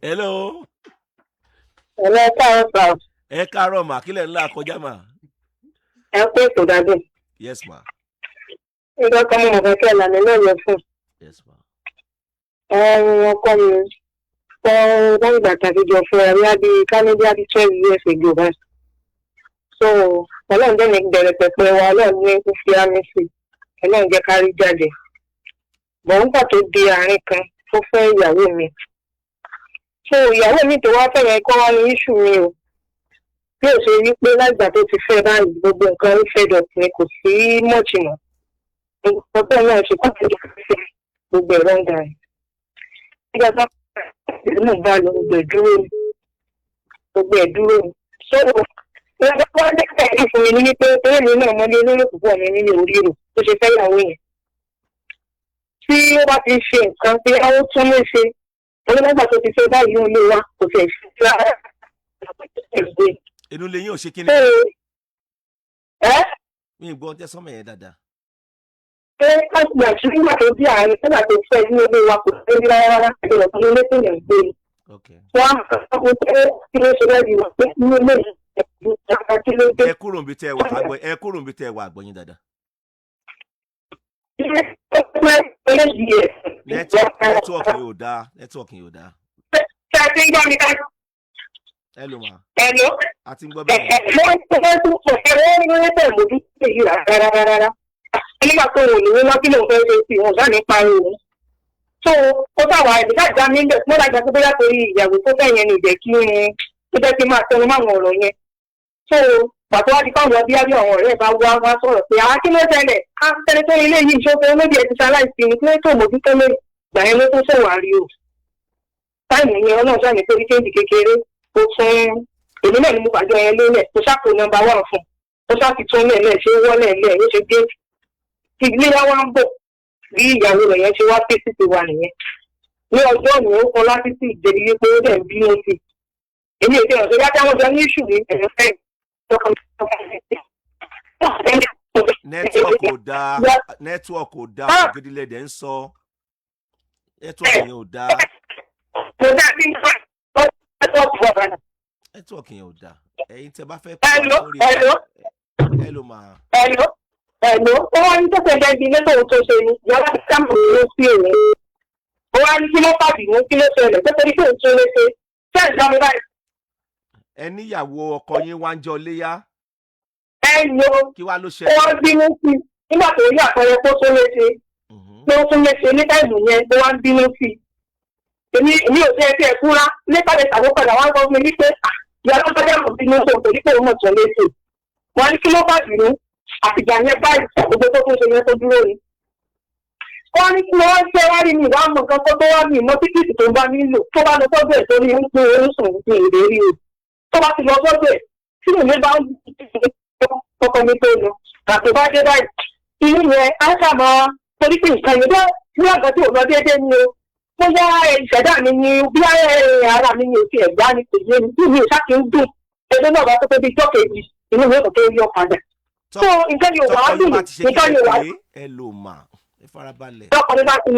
Hello. Hello, káàárọ̀. Ẹ káàárọ̀ mà, kílẹ̀ ńlá kọjá mà. Ẹ pé ètò dájú. Yes ma. Ìjọ kan mo fẹ́ kẹ́ ìlànà náà yẹ fún. Yes ma. Ọkọ mi wọ́n ìgbà tàbí jọ fún ẹ̀rí àbí Canada bí 12 years ago báyìí. So, ọlọ́run jẹ́ mi bẹ̀rẹ̀ pẹ̀pẹ̀ wa ọlọ́run ní kó fi àmì sí. Ọlọ́run jẹ́ kárí jáde. Bọ̀ ń pàtó di àárín kan tó fẹ́ ìyàwó mi. So, ìyàwó mi tó wá fẹ́ yẹn kọ́ wá ní iṣu mi o. Bí o ṣe rí pé lágbà tó ti fẹ́ báyìí gbogbo nǹkan ń fẹ́ dọ̀tí ni kò sí mọ́ọ̀chì mọ́. Ọ̀pọ̀ náà ṣe pàtàkì fún gbogbo ẹ̀rọ ń darí. Nígbà tó ìlú bá lọ gbogbo ẹ̀ dúró ni. Gbogbo ẹ̀ dúró ni. So, wọ́n dẹ́kẹ̀ ẹ̀rí fún mi ní wípé eré mi náà mọ́lé olóró púpọ̀ mi nílé oríro tó ṣe fẹ́ ìyàwó yẹn. Tí ó bá ti ṣe nǹkan pé àwọn tún lè ṣe, onígbàgbà tó ti fẹ́ báyìí ń lé wa kò fẹ́ ṣe rárá. Inú ilé yín ò ṣe kí ni? Mi gbọ́ tẹ́ sọ́mọ̀ yẹn dáadáa. Ṣé káàkiri àti nígbà tó bí àárín nígbà tó fẹ́ ní ilé wa kò fẹ́ rí rárá ẹgbẹ̀rún tó lé tó yẹn gbé. Wọ́n á kọ́ pé kí ló ṣe lẹ́bi wọ̀ pé ní ilé kí ló dé. Ẹ kúrò níbi tẹ́ ẹ wà àgbọ̀yìn dáadáa. Nẹ́tíwọ̀kì yóò dáa. Ṣé ẹ ti ń gbọ́ mi ká? Hello ma. Hello. A ti ń gbọ́ bẹ́ẹ̀. Wọ́n ní pẹ̀lú ojú èyí rárá. Nígbà tó wò ní wọ́n kí ló ń fẹ́ ṣe sí wọn sáà ní pariwo. So ó sáwà ẹ̀dí láti dá mi lẹ̀ mo lájà tó bóyá torí ìyàwó tó fẹ́ yẹn ní ìjẹ́ kí ó jẹ́ kí máa tẹnu máwọn ọ̀rọ̀ yẹn. So pàtó wá di káwọn bí àwọn ọ̀rẹ́ bá wá sọ̀rọ̀ pé àwọn kí ló ṣẹlẹ̀ á tẹ́lẹ̀ tó ilé yìí ṣókè olóbi ẹ̀ ti ṣaláìsí ni kí ló tó mójútó lè gbà yẹn ló tó ṣẹ̀wà rí o. Táìmù yẹn ọlọ́run sáà ní torí kéèdì kékeré ó tún èmi náà ni mo fàjọ yẹn lélẹ̀ tó ṣàpò nọ́mbà 1 fún tó ṣàfi tún lẹ́lẹ̀ ṣe wọ́lẹ̀ lẹ̀ ó ṣe gé tí iléyà wá ń bọ̀ bí ìyàwó rẹ̀ yẹn ṣe wá pé sí ti wà nìyẹn ní ọjọ́ mi ó kọ láti sí ìjẹ́bi wípé ó dẹ̀ ń bínú sí èmi ètò ìrànṣẹ́ yá táwọn jọ ní ìṣù ní ẹ̀rọ fẹ́ nẹ́tíwọ̀kì ò dáa ògidìlẹ̀dẹ̀ ń sọ nẹ́tíwọ̀kì yẹn ò dáa. Mo dá sí nẹ́tíwọ̀kì yẹn ò dáa ẹ̀yin tẹ́ bá fẹ́ Hello ma. Hello, ó wá ní tó fẹ́ bí ilé tóun tó ṣe ni ìyáwó ti sáàmù ló sí èmi. Ó wá ní kí ló pàdé ní kí ló ṣẹlẹ̀ tó torí tóun tó lé ṣe ṣé ẹ̀ gbọ́ mi báyìí. Ẹ níyàwó ọkọ yín wá ń jọ léyà. Kí wá ló ṣẹlẹ̀? Ó wá bínú sí nígbà tó rí àpẹẹrẹ tó tó lé ṣe. Pé ó tún lé ṣe ní táìmù yẹn ó wá ń bínú sí. Èmi ò tẹ́ ẹ kúrá nípa lè ṣàkópadà wá ń gbọ́ mi ní pé ìyàwó tó dẹ̀ mọ̀ bínú sóun torí pé òun mọ̀ tó lé ṣe. Wọ́n ní kí ló pàdé ní àtìgbà yẹn báyìí gbogbo tó tún ṣe yẹn tó dúró ni. Wọ́n ní kí wọ́n ṣe wá rí ní ìwà àmọ̀ kan tó wá ní ìmọ̀ tíkìtì tó bá nílò tó bá lọ sọ́dọ̀ ẹ̀ tó ní ń pín orísun ní ìrírí o. Tó bá ti lọ sọ́dọ̀ ẹ̀ tí ìwé bá ń kọ́kọ́ mi tó lọ. Àti bá dé báyìí. Inú yẹn á sábà torí pé nǹkan yẹn bá ní àgbà tí ò lọ déédéé ni o. Bóyá ìṣẹ̀dá mi ni bí ara mi ni òkè ẹ̀gbá ni kò yé mi bí mi ò ṣáà kí ń dùn. Ẹgbẹ́ náà bá tó tóbi jọ́ kejì inú mi ò tó yọ padà. So nǹkan yóò wá dùn nǹkan yóò wá. Ẹ lò mà ẹ farabalẹ̀. Tọkọ ní bá ti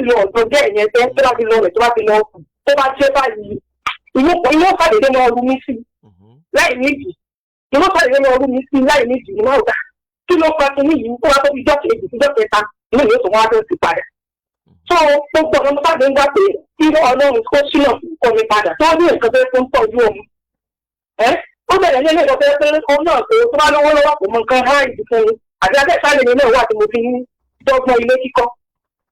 lọ ọ̀dọ́ jẹ́ ìyẹn tẹ́ tó bá ti lọ rẹ̀ tó bá ti lọ ọkùn tó bá jẹ́ báyìí inú fàdédé máa rú mi sí láì nídìí inú fàdédé máa rú mi sí láì nídìí ní máa gbà kí ló pa kí níyìí tó wá tó fi jọ́ kejì sí jọ́ kẹta inú mi ò tó wá tó ti padà. So gbogbo ọmọ bá dé ń gbà pé kí Ọlọ́run kó sílọ̀ kọ́ mi padà tó ní nǹkan tó ń tọ́jú omi. Ó bẹ̀rẹ̀ ní ilé ìjọba pé òun náà pé tó bá lówó lọ́wọ́ kò mọ nǹkan hàn ìdí fún mi àti akẹ́kọ̀ọ́ mi náà wà tí mo fi ń dọ́gbọ́n ilé kíkọ́.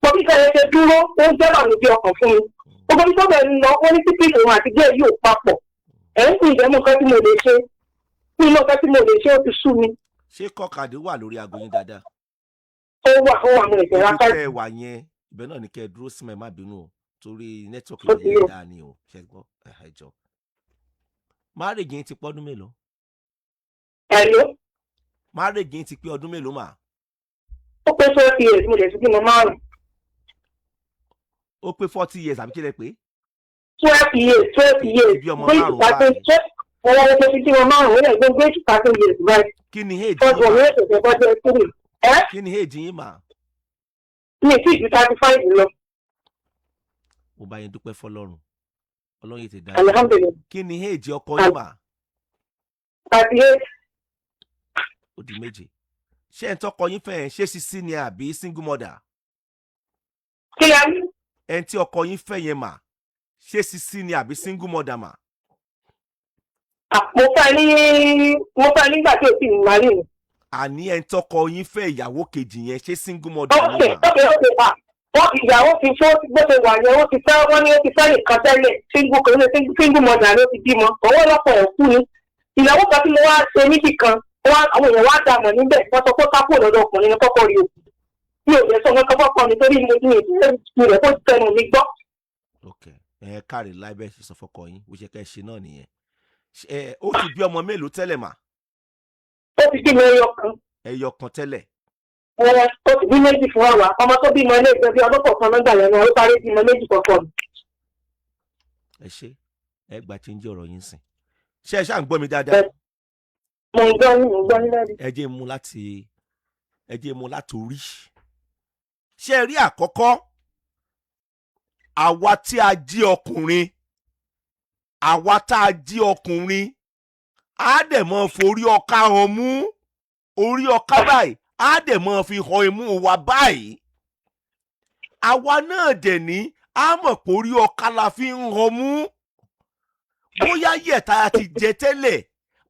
Mo bí sẹ́yìn ṣe dúró ó ń jẹ́ bàmí bí ọkàn fún mi. Gbogbo bí tó bẹ̀rẹ̀ ń lọ wọ́n ní títí òun àti díẹ̀ yóò papọ̀. Ẹ̀ ń kún ìjẹ́mú nǹkan tí mo lè ṣe. Kí inú nǹkan tí mo lè ṣe ó ti sú mi. Ṣé kọ́kadì wà lórí aago yín dáadáa? Ó wà mo lè ṣe rákà. Ibi tẹ́ ẹ wà yẹn ibẹ̀ náà ni kẹ́ ẹ dúró sí mi má bínú o torí nẹ́tíwọ̀kì yẹn dáa ni o ṣe gbọ́ ẹ̀jọ̀. Marriage yín ti pé ọdún mélòó? Hello. Marriage yín ti pé ọdún mélòó mà? Ó pé 40 years mo lè ti bímọ 5. Ó pé 40 years àbí kí lẹ pé? 12 years. Bí ọmọ 5 báyìí. Wọ́n wọ́n tó fi bímọ 5 wọ́n lè gbé 30 years báyìí. Kí ni age yín mà? Kí ni age yín mà? Mi ì tí ju 35 lọ. mo bá yín dúpẹ́ fọlọ́run ọlọ́run yìí ti dá Alhamdulillah. kí ni èjì ọkọ yín mà 38. ó di méje ṣé ẹ̀ ń tọkọ yín fẹ́ ṣé sisi ni àbí single mother Kí la rí? ẹ̀ ń tí ọkọ yín fẹ́ yẹn mà ṣé sisi ni àbí single mother mà. Mo fẹ́ nígbà tí o sì ń marí mi. àní ẹ̀ ń tọkọ yín fẹ́ ìyàwó kejì yẹn ṣé single mother ni Okay. mà. Wọ́n ìyàwó ti fọ́ bó ṣe wà yẹn, wọ́n ti fẹ́ wọ́n ní ó ti fẹ́ nìkan tẹ́lẹ̀ single mother ló ti bímọ. Ọwọ́ lọ́pọ̀ ẹ̀ kú ni. Ìyàwó kan tí mo wá ṣe níbì kan, àwọn èèyàn wá dàmọ̀ níbẹ̀, wọ́n sọ pé kápò lọ́dọ̀ ọkùnrin ní kọ́kọ́ rí òkú. Mi ò lè sọ nǹkan kọ́kọ́ nítorí mo ní ìdílé rẹ̀ kó tẹnu mi gbọ́. ok ẹ káre láìbẹ̀ ṣe sọ fọkọ yín bó ṣe kẹ́ ṣe náà nìyẹn ó ti bí ọmọ mélòó tẹ́lẹ̀ mà. Ó ti bímọ ẹyọ kan tẹ́lẹ̀. ó ti bí méjì fún àwa. Ọmọ tó bímọ ilé ìgbẹ́ bí ọdún kọ̀ọ̀kan lọ́gbà yẹn ni ó parí bímọ méjì kọ̀ọ̀kan. ẹ ṣe ẹ gbà tí ń jẹ́ ọ̀rọ̀ yín sìn ṣé ẹ ṣáà ń gbọ́ mi dáadáa. Mo ń gbọ́ ní lẹ́rìí. ẹ jẹ́ mú láti orí. ṣé ẹ rí àkọ́kọ́ àwa tí a jí ọkùnrin á dẹ̀ mọ́ forí ọká hàn mú orí ọká báyìí á dẹ̀ mọ́ fi hàn imú wa báyìí. àwa náà dẹ̀ ní á mọ̀ pé orí ọká la fi ń hàn mú. bóyá yẹ̀ta ti jẹ tẹ́lẹ̀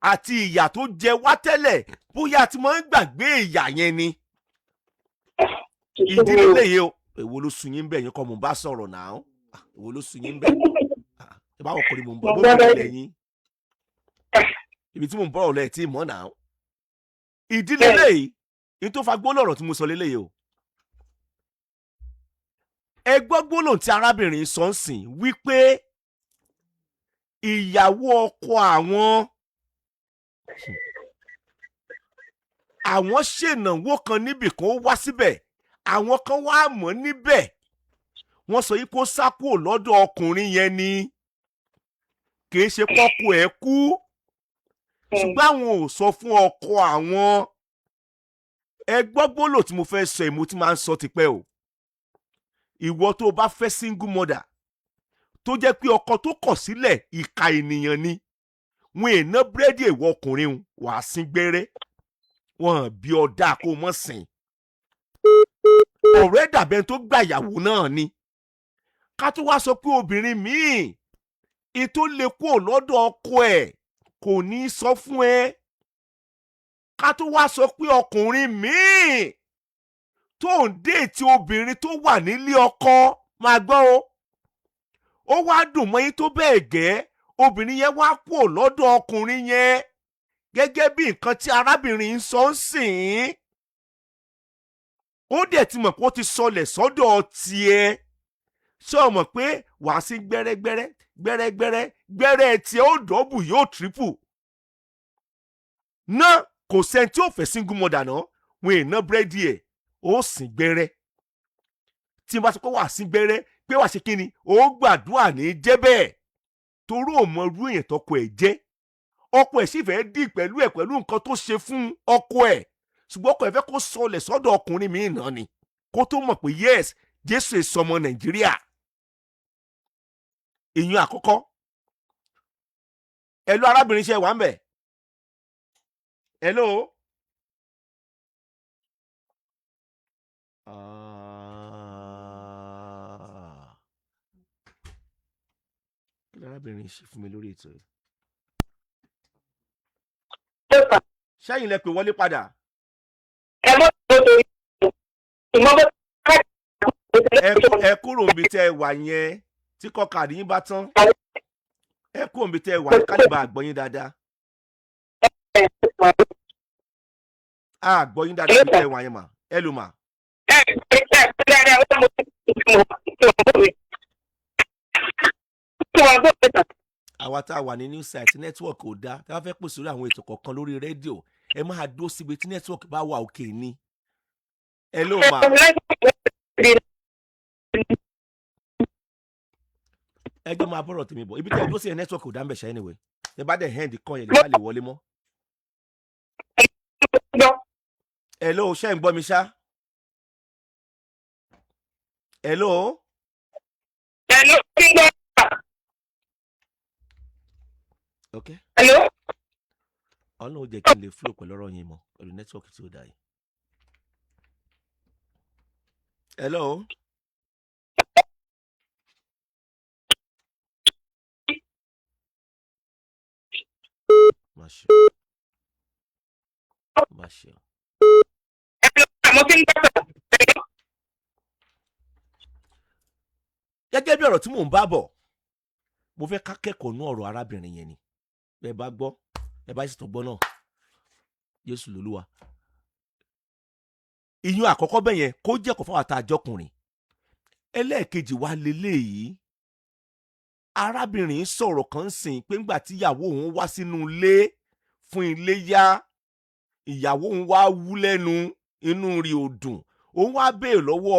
àti ìyà tó jẹ wá tẹ́lẹ̀ bóyá ti máa ń gbàgbé ìyà yẹn ni. ìdílé léyìí o èwo ló sun yín bẹ́ẹ̀ yín kọ́ mo bá sọ̀rọ̀ náà èwo ló sun yín bẹ́ẹ̀ ẹ bá wọ̀ kọ́ ni mo ń bọ̀ bó bẹ̀rẹ̀ lẹ́yìn ibi tí mo ń bọ̀rọ̀ lẹ́yìn tí mọ̀ náà. ìdílé léyìí ní tó fa gbólọ̀rọ̀ tí mo sọ léléyìí o. ẹ gbọ́ gbólóhùn tí arábìnrin sọ ń sìn wípé ìyàwó ọkọ àwọn ṣènàwó kan níbì kan ó wá síbẹ̀ àwọn kan wá mọ̀ níbẹ̀ wọ́n sọ yìí kó sá kúrò lọ́dọ̀ ọkùnrin yẹn ni kì í ṣe pọ́kọ ẹ̀ kú ṣùgbọ́n àwọn ò sọ fún ọkọ àwọn. ẹ gbọ́ gbólò tí mo fẹ́ sọ èmo tí máa ń sọ tipẹ́ o. ìwọ tó o bá fẹ́ single mother tó jẹ́ pé ọkọ tó kọ̀ sílẹ̀ ìka ènìyàn ni wọn èèna búrẹ́dì èèwọ̀ ọkùnrin wàá sín gbẹ́rẹ́ wọn bí ọ̀dà kó mọ̀ sìn. ọ̀rẹ́ dàbẹ́ tó gbàyàwó náà ni ká tó wá sọ pé obìnrin míì ètò lè kó lọ́dọ̀ ọkọ ẹ̀ kò ní sọ fún ẹ ká tó wá sọ pé ọkùnrin míì tó ń déètì obìnrin tó wà nílé ọkọ máa gbọ́ o ó wá dùn mọ́ yín tó bẹ́ẹ̀ gẹ́ obìnrin yẹn wá kó lọ́dọ̀ ọkùnrin yẹn gẹ́gẹ́ bí nǹkan tí arábìnrin ń sọ ń sìn ó dẹ̀ ti mọ̀ pé ó ti sọlẹ̀ sọ́dọ̀ tiẹ̀ ṣé o mọ̀ pé wàá sí gbẹ́rẹ́ tiẹ̀ ó dọ́bù yóò tírípù náà kò sẹ́ni tí ó fẹ́ single mother náà wọn èèyàn búrẹ́dì ẹ̀ ó sìn gbẹ́rẹ́ tí n bá sọ pé wàá sí gbẹ́rẹ́ pé wàá ṣe kí ni ó gbàdúrà ní jẹ́ bẹ́ẹ̀ torí ò mọ irú èèyàn tọkọ ẹ̀ jẹ́ ọkọ ẹ̀ sì fẹ́ dì pẹ̀lú nǹkan tó ṣe fún ọkọ ẹ̀ ṣùgbọ́n ọkọ ẹ̀ fẹ́ kó sọlẹ̀ sọ́dọ̀ ọkùnrin míì náà ni kó tó mọ̀ pé yes Jésù èso ọmọ Nàìjíríà. ìyún àkọ́kọ́ ẹ̀lú arábìnrin ṣe wà ń bẹ̀ hello. kí arábìnrin ṣe fún mi lórí ètò yìí. ṣẹ́yìn lẹ pè wọlé padà. ẹ kúrò níbi tẹ́ ẹ wà yẹn tí kọ́kàdé yín bá tán ẹ kúrò níbi tẹ́ ẹ wà ká lè bá àgbọ̀ yín dáadáa. àgbọ̀ yín dáadáa níbi tẹ́ ẹ wà yẹn mà ẹ lò mà. àwa tá a wà ní new site network ò dáa tá a fẹ́ pèsè orí àwọn ètò kọ̀ọ̀kan lórí rédíò ẹ máa dúró síbi tí network bá wà òkè ni. ẹ ló mà. ẹ jẹ́ máa bọ̀rọ̀ tèmi bọ̀ ibi tí ẹ dúró sí ẹ network ò dá ń bẹ̀ ṣe anyway ẹ bá dẹ̀ hand kan yẹn lè má lè wọlé mọ́. ẹ ló ṣe ń gbọ́ mi ṣá. ẹ ló. ẹ Okay. Hello. Ọlọ́run jẹ́ kí n lè flow pẹ̀lú ọ̀rọ̀ yín mọ́ pẹ̀lú nẹ́tíwọ́ọ̀kì tí ó dá yìí. Hello. Masha. Gẹ́gẹ́ bí ọ̀rọ̀ tí mò ń bá bọ̀, mo fẹ́ ká kẹ́kọ̀ọ́ nú ọ̀rọ̀ arábìnrin yẹn ni. Bẹ́ẹ̀ bá gbọ́, ẹ bá sì tó gbọ́ náà. Jésù lolúwa. Ìyún àkọ́kọ́ bẹ́ẹ̀ yẹn kó jẹ́ kó fún àtà àjọkùnrin. Ẹlẹ́ẹ̀kejì wa leléyìí. Arábìnrin sọ̀rọ̀ kan sìn pé ńgbà tí ìyàwó òun wá sínú ilé fún iléyá, ìyàwó òun wá wú lẹ́nu, inú rí ò dùn. Òun wá béèrè lọ́wọ́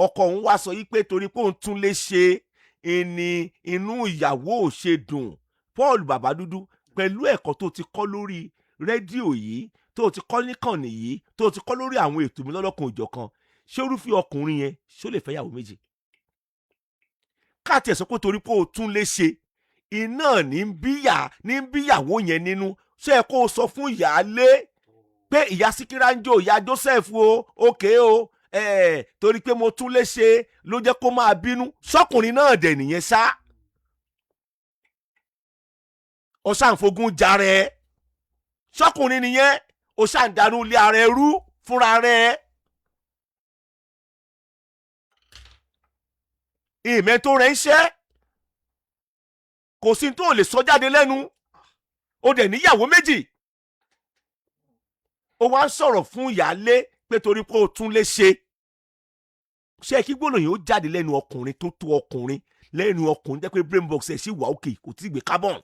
ọkọ òun wá sọ yí pé torí pé òun tún lè ṣe ẹni inú ìyàwó ò ṣe dùn. Paul bàbá dúdú pẹ̀lú ẹ̀kọ́ tó ti kọ́ lórí rédíò yìí, tó ti kọ́ níkànnì yìí, tó ti kọ́ lórí àwọn ètò mi lọ́lọ́kan òjọ̀kan, ṣé irúfẹ́ ọkùnrin yẹn ṣó lè fẹ́ yàwó méjì? Káàtì ẹ̀ sọ pé torí pé o tún lè ṣe iná ní bíyàwó yẹn nínú, ṣé ẹ kó o sọ fún ìyáálé pé ìyá Síkírá ń jó ìyá Joseph o òkè o torí pé mo tún lè ṣe ló jẹ́ kó máa bínú? Sọ́kùnrin náà dẹ̀ nìyẹn ṣá. Ó ṣàǹfogún jarẹ. Sọ́kùnrin nìyẹn ó ṣàǹdarú ilé ara ẹ rú fúnra rẹ̀. Ìmẹ́ tó rẹ̀ ń ṣẹ́ kò sí tó lè sọ jáde lẹ́nu. Ó dẹ̀ níyàwó méjì. Ó wá ń sọ̀rọ̀ fún ìyáálé pé torí pé ó tún lè ṣe. Ṣé kí gbólóhùn ó jáde lẹ́nu ọkùnrin tó tó ọkùnrin, lẹ́nu ọkùnrin jẹ́ pé brain box ẹ̀ sì wà òkè kò tí ì gbé carbon.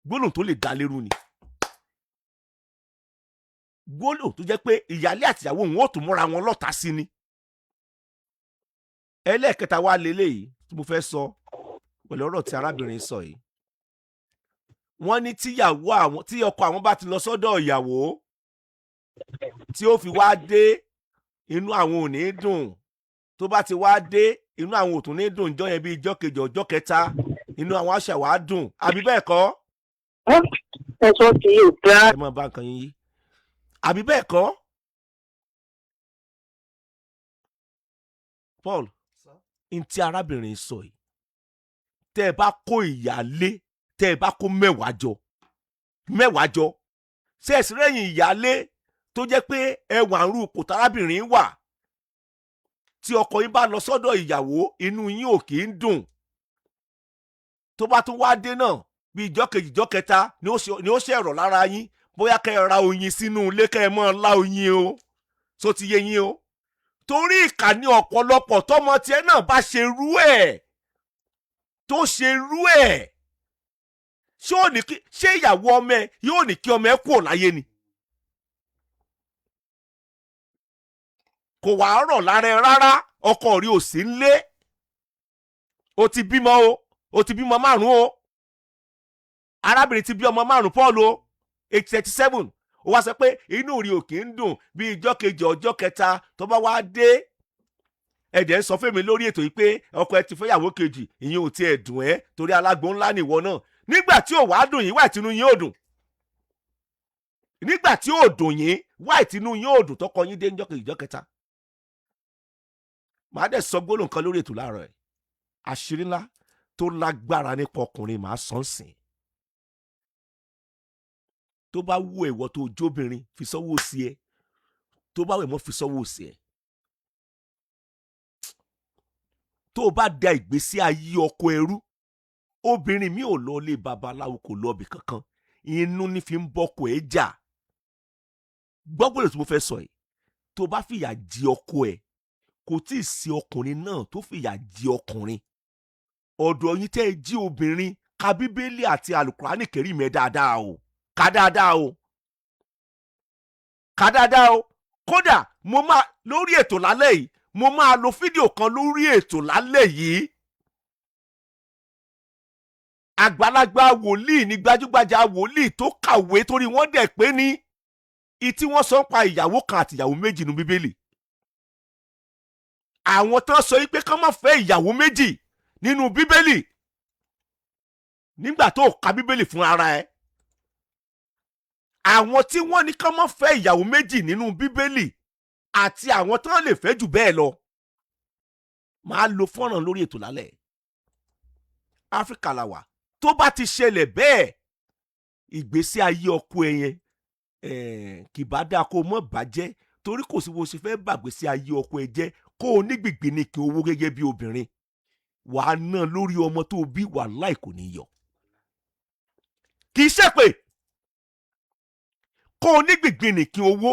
Gbólóhùn tó lè dá lérú ni. Gbólóhùn tó jẹ́ pé ìyáálé àtìyàwó òun ó tún múra wọn lọ́ta sí ni. Ẹlẹ́ẹ̀kẹta wá leléyìí tí mo fẹ́ sọ pẹ̀lú ọ̀rọ̀ tí arábìnrin sọ yìí. Wọ́n ní tí ọkọ àwọn bá ti lọ sọ́dọ̀ ìyàwó tí ó fi wá dé, inú àwọn ò ní dùn. Tó bá ti wá dé, inú àwọn ò tún ní dùn jọ́ yẹn bí ijọ́ kejì ọjọ́ kẹta, inú àwọn àṣà wá dùn. Àbí bẹ́ẹ̀ kọ́? Ẹ̀sọ́ ti yóò dá. Ẹ máa bá nǹkan yín yí. Àbí bẹ́ẹ̀ kọ́? Paul, n tí arábìnrin sọ yìí, tẹ́ ẹ bá kó ìyálé, tẹ́ ẹ bá kó mẹ́wàá jọ, ṣé ẹ sì rẹ́yìn ìyálé tó jẹ́ pé ẹwà ń rú kò tárábìnrin wà, tí ọkọ yín bá lọ sọ́dọ̀ ìyàwó inú yín ò kì í dùn. Tó bá tún wá dé náà bí ìjọ́ kejì ìjọ́ kẹta ni ó ṣe ẹ̀rọ lára yín, bóyá kẹ́ ẹ ra oyin sínú ilé kẹ́ ẹ mọ́ lá oyin o, tó ti yé yín o. Torí ìkànnì ọ̀pọ̀lọpọ̀ tọmọ tiẹ̀ náà bá ṣe rú ẹ̀ tó ṣe rú ẹ̀, ṣé ìyàwó ọmọ ẹ yóò ní kí ọmọ ẹ kúrò láyé ni? Kò wá rọ̀ lára ẹ rárá, ọkọ rí ò sí nílé, o ti bímọ o ti bímọ 5 o, arábìnrin ti bí ọmọ 5 Paul o, 37. Ó wá sọ pé inú rí ò kì í dùn bí ijọ́ kejì ọjọ́ kẹta tó bá wá dé. Ẹ̀dẹ̀ ń sọ fún mi lórí ètò yìí pé ọkọ ẹ ti fẹ́ yàwó kejì, ìyẹn ò tiẹ̀ dùn ẹ́ torí alágbó ńlá nìwọ náà. Nígbà tí ò wá dùn yín, wá ìtinú yín ò dùn. Nígbà tí ò dùn yín, wá ìtinú yín ò dùn tọkọ yín dé ijọ́ kejì ọjọ́ kẹta. Màá dẹ̀ sọ gbólóhùn kan lórí ètò láàárọ̀ ẹ̀. Àṣírí ńlá tó lágbára nípa ọkùnrin màá sọ ń sìn. Tó bá wù ẹ̀wọ̀ tó jóbìnrin fi sọ́wọ́ sí ẹ, tó bá wù ẹ̀mọ́ fi sọ́wọ́ sí ẹ. Tó o bá da ìgbésí ayé ọkọ ẹrú, obìnrin mi ò lọ lé babaláwo, kò lọ ibì kankan, inú ní fi ń bọ́kọ ẹ jà. Gbọ́gbọ́dọ̀ tí mo fẹ́ sọ yìí, tó bá fìyà jẹ ọkọ ẹ, kò tí ì sí ọkùnrin náà tó fìyà jẹ ọkùnrin. Ọ̀dọ̀ yín tẹ́ ẹ jí obìnrin, ka Bíbélì àti Àlùkùránì Kẹ́rímù ẹ dáadáa o. Ká dáadáa o. Ká dáadáa o. Kódà mo máa lórí ètò lálẹ́ yìí, mo máa lo fídíò kan lórí ètò lálẹ́ yìí. Àgbàlagbà wòlíì ní gbajúgbajà wòlíì tó kàwé torí wọ́n dẹ̀ pé ní ìtí wọ́n sọ pa ìyàwó kan àti ìyàwó méjì nínú Bíbélì. àwọn tó sọ pé kán má fẹ́ ìyàwó méjì nínú bíbélì nígbà tó ka bíbélì fún ara ẹ, àwọn tí wọ́n ní kán má fẹ́ ìyàwó méjì nínú bíbélì àti àwọn tó lè fẹ́ jù bẹ́ẹ̀ lọ, máa lo fọ́nrán lórí ètò lálẹ́. Áfíríkà la wà, tó bá ti ṣẹlẹ̀ bẹ́ẹ̀, ìgbésí ayé ọkọ ẹ yẹn kì bá dáa kó mọ́ bàjẹ́, torí kò sí bó ṣe fẹ́ bàgbésí ayé ọkọ ẹ jẹ́ kó o ní gbìgbìnìkì owó gẹ́gẹ́ bí obìnrin, wàá ná lórí ọmọ tó bí, wàláhì kò ní yọ. Kì í ṣe pé kó o ní gbìgbìnìkì owó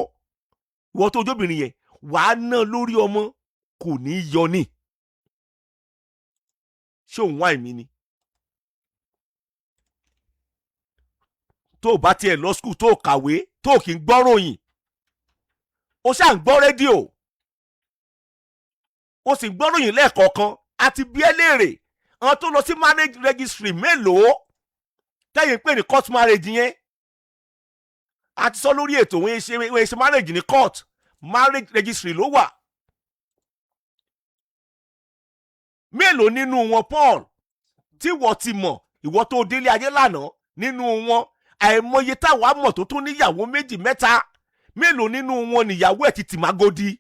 ìwọ tó jóbìnrin yẹn, wàá ná lórí ọmọ kò ní yọ ní. Ṣé òun wá èmi ni? Tó o bá tiẹ̀ lọ skul, tó o kàwé, tó o kì í gbọ́ròyìn, o ṣáà ń gbọ́ rédíò, o sì gbọ́ròyìn lẹ́ẹ̀kọ̀ọ̀kan, àti bí ẹ léèrè àwọn tó lọ sí marriage registry mélòó tẹ́yìn pé ní court marriage yẹn, a ti sọ lórí ètò wọ́n ṣe marriage ní court, marriage registry ló wà. Mélòó nínú wọn Paul tí wọ́n ti mọ̀, ìwọ tó délé ayé lánàá, nínú wọn àìmọye táwa mọ̀ tó tún níyàwó méjì mẹ́ta, mélòó nínú wọn níyàwó ẹ̀ ti tì mágodi.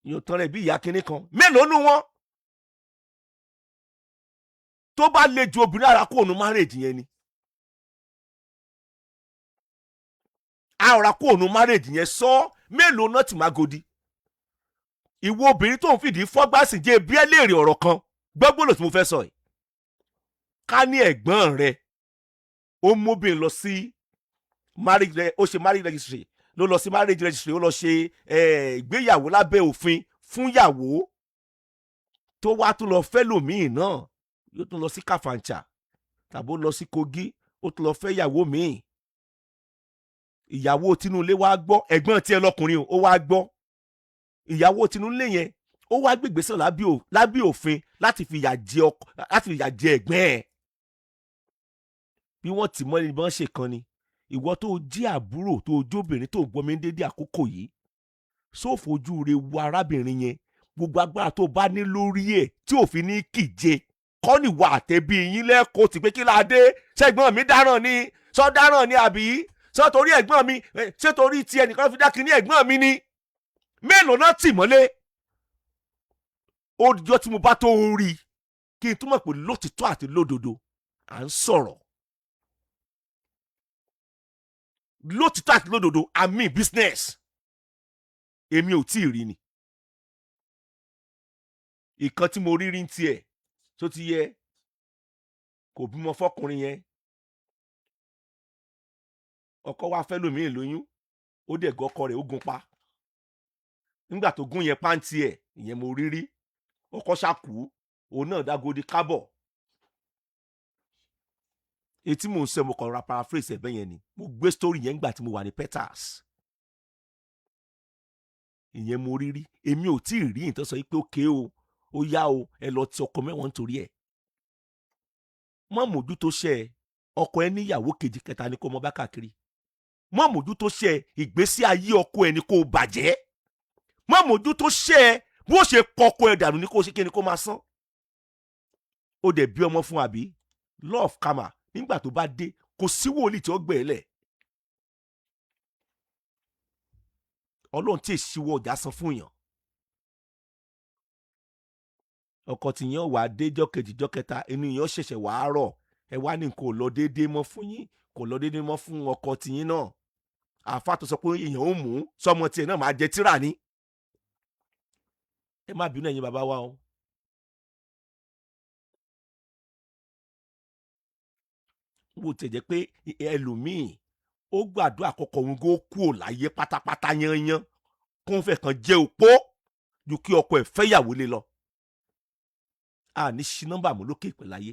Yóò tán rẹ̀ bí ìyá kinní kan, mélòó nínú wọn tó bá lè ju obìnrin ara kó ònú marriage yẹn ni. Ara kó ònú marriage yẹn sọ mélòó náà tì mágodi. Ìwọ obìnrin tó ń fìdí fọ́gbásìn jẹ́ bí ẹ léèrè ọ̀rọ̀ kan, gbọ́gbọ́n tí mo fẹ́ sọ yìí. Ká ní ẹ̀gbọ́n rẹ ó móbìnrin lọ sí marriage, ó ṣe marriage registry, ló lọ sí marriage registry, ó lọ ṣe ìgbéyàwó lábẹ́ òfin fún yàwó, tó wá tún lọ fẹ́ lòmíì náà, yóò tún lọ sí Kàfàǹchà tàbí ó lọ sí Kogi, ó tún lọ fẹ́ yàwó míì. Ìyàwó tinúlé wá gbọ́, ẹ̀gbọ́n tiẹ̀ lọkùnrin ó wá gbọ́. Ìyàwó tinúlé yẹn ó wá gbégbèsè lábẹ́ òfin láti fìyà jẹ ẹ̀gbọ́n ẹ̀. Bí wọ́n ti mọ́ ẹni bí wọ́n ṣe kan ni. Ìwọ tó jí àbúrò, tó jóbìnrin, tó gbọ́ mi dédé àkókò yìí, sófojú rẹ wo arábìnrin yẹn, gbogbo agbára tó bá ní lórí ẹ̀ tí òfin ní kìje, kọ́ níwà àtẹ̀bí yín lẹ́kọ̀ọ́ ti pé kí la dé, ṣẹ́gbọ́n mi dáràn ni, sọ dáràn ni àbí sọ torí ẹ̀gbọ́n mi, ṣé torí ti ẹnìkan fi dákì ní ẹ̀gbọ́n mi ni. Mélòó náà tì mọ́lé. Ó dijọ́ tí mo bá tó rí kí n túmọ̀ pé lótìtọ́ àti lódodo à ń sọ̀rọ̀. Lótìtọ́ àti lódodo àmì business. Èmi ò tí ì rí ni. Ìkan tí mo rí ń tiẹ̀ tó ti yẹ kò bímọ fọkùnrin yẹn. Ọkọ wa fẹ́ lòmíì lóyún, ó dẹ̀ gọ́kọ rẹ̀ ó gun pa. Nígbà tó gún yẹn pàǹtí ẹ̀, ìyẹn mo rí rí. Ọkọ ṣàkú, òun náà dágodi kábọ̀. Etí mò ń sọ mo kàn ra paraphrase ẹ̀bẹ̀ yẹn ni. Mo gbé story yẹn nígbà tí mo wà ní Peters. Ìyẹn mo rí rí. Èmi ò tí ì rí ìtàn sọ pé ókè o, ó yá o, ẹ lọ ti ọkọ mẹ́wọ̀n nítorí ẹ̀. Mọ́ mójútó ṣẹ́ ọkọ ẹ níyàwó kejì kẹta ni kó mọ bá káàkiri. Mọ́ mójútó ṣẹ́ ìgbésí ayé ọkọ ẹ ni kó bàjẹ́. Mọ́ mójútó ṣẹ́ bó ṣe kọkọ ẹ dànù ni kó ṣe kí ni kó máa san. Ó dẹ̀ bí ọmọ fún àbí love karma. Nígbà tó bá dé kò sí wòlíì tí ó gbẹ̀ ẹ́ lẹ̀. Ọlọ́run tí èsìwọ́ ọjà san fún yàn. Ọkọ tí yẹn wà dé jọ́ kejì jọ́ kẹta, inú yẹn ṣẹ̀ṣẹ̀ wà á rọ̀. Ẹ wá ní kò lọ déédéé mọ́ fún yín, kò lọ déédéé mọ́ fún ọkọ tí yín náà. Àáfà tó sọ pé èèyàn ó mú sọmọ tiẹ̀ náà máa jẹ tírà ní. Ẹ má bínú ẹ̀yin bàbá wa o. Bó ti jẹ́ pé ẹlòmíì ó gbàdúrà àkọ́kọ́ òun kó kú ò láyé pátápátá yányán kó ń fẹ́ kan jẹ́ òpó ju kí ọkọ ẹ̀ fẹ́yàwó lé lọ. A ní ṣí nọ́mbà mú lókè ìpè láyé.